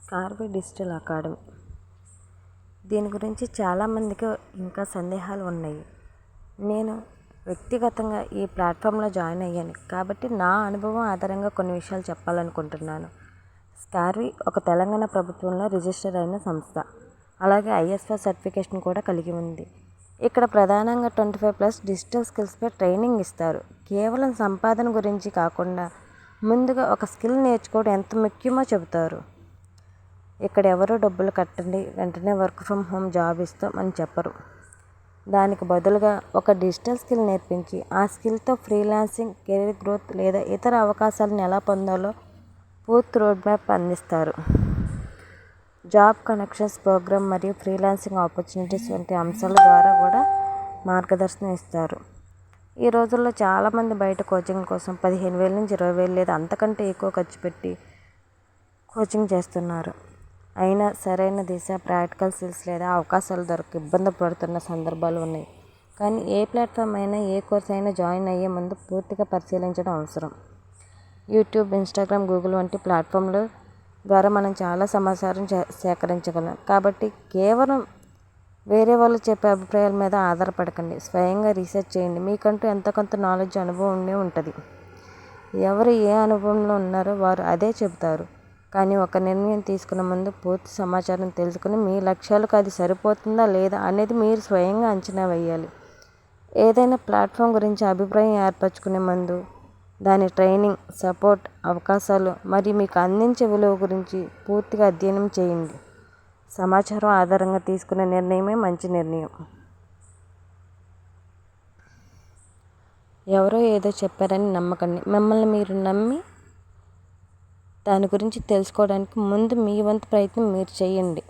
స్కార్వీ digital academy. దీని గురించి చాలామందికి ఇంకా సందేహాలు ఉన్నాయి. నేను వ్యక్తిగతంగా ఈ ప్లాట్ఫామ్లో జాయిన్ అయ్యాను కాబట్టి నా అనుభవం ఆధారంగా కొన్ని విషయాలు చెప్పాలనుకుంటున్నాను. స్కార్వీ ఒక తెలంగాణ ప్రభుత్వంలో రిజిస్టర్ అయిన సంస్థ. అలాగే ISO సర్టిఫికేషన్ కూడా కలిగి ఉంది. ఇక్కడ ప్రధానంగా 25+ డిజిటల్ స్కిల్స్పై ట్రైనింగ్ ఇస్తారు. కేవలం సంపాదన గురించి కాకుండా ముందుగా ఒక స్కిల్ నేర్చుకోవడం ఎంత ముఖ్యమో చెబుతారు. ఇక్కడ ఎవరూ డబ్బులు కట్టండి వెంటనే వర్క్ ఫ్రమ్ హోమ్ జాబ్ ఇస్తాం అని చెప్పరు. దానికి బదులుగా ఒక డిజిటల్ స్కిల్ నేర్పించి ఆ స్కిల్తో ఫ్రీలాన్సింగ్, కెరీర్ గ్రోత్ లేదా ఇతర అవకాశాలను ఎలా పొందాలో పూర్తి రోడ్ మ్యాప్ అందిస్తారు. జాబ్ కనెక్షన్స్ ప్రోగ్రామ్ మరియు ఫ్రీలాన్సింగ్ ఆపర్చునిటీస్ వంటి అంశాల ద్వారా కూడా మార్గదర్శనం ఇస్తారు. ఈ రోజుల్లో చాలామంది బయట కోచింగ్ కోసం 15,000 నుంచి 20,000 లేదా అంతకంటే ఎక్కువ ఖర్చు పెట్టి కోచింగ్ చేస్తున్నారు. అయినా సరైన దిశ, ప్రాక్టికల్ స్కిల్స్ లేదా అవకాశాలు దొరక ఇబ్బంది పడుతున్న సందర్భాలు ఉన్నాయి. కానీ ఏ ప్లాట్ఫామ్ అయినా, ఏ కోర్స్ అయినా జాయిన్ అయ్యే ముందు పూర్తిగా పరిశీలించడం అవసరం. యూట్యూబ్, ఇన్స్టాగ్రామ్, గూగుల్ వంటి ప్లాట్ఫామ్ల ద్వారా మనం చాలా సమాచారం సేకరించగలం. కాబట్టి కేవలం వేరే వాళ్ళు చెప్పే అభిప్రాయాల మీద ఆధారపడకండి. స్వయంగా రీసెర్చ్ చేయండి. మీకంటూ ఎంతో కొంత నాలెడ్జ్, అనుభవం ఉండే ఉంటుంది. ఎవరు ఏ అనుభవంలో ఉన్నారో వారు అదే చెబుతారు. కానీ ఒక నిర్ణయం తీసుకునే ముందు పూర్తి సమాచారం తెలుసుకుని మీ లక్ష్యాలకు అది సరిపోతుందా లేదా అనేది మీరు స్వయంగా అంచనా వేయాలి. ఏదైనా ప్లాట్ఫామ్ గురించి అభిప్రాయం ఏర్పరచుకునే ముందు దాని ట్రైనింగ్, సపోర్ట్, అవకాశాలు మరియు మీకు అందించే విలువ గురించి పూర్తిగా అధ్యయనం చేయండి. సమాచారం ఆధారంగా తీసుకునే నిర్ణయమే మంచి నిర్ణయం. ఎవరో ఏదో చెప్పారని నమ్మకండి. మిమ్మల్ని మీరు నమ్మి దాని గురించి తెలుసుకోవడానికి ముందు మీ వంతు ప్రయత్నం మీరు చేయండి.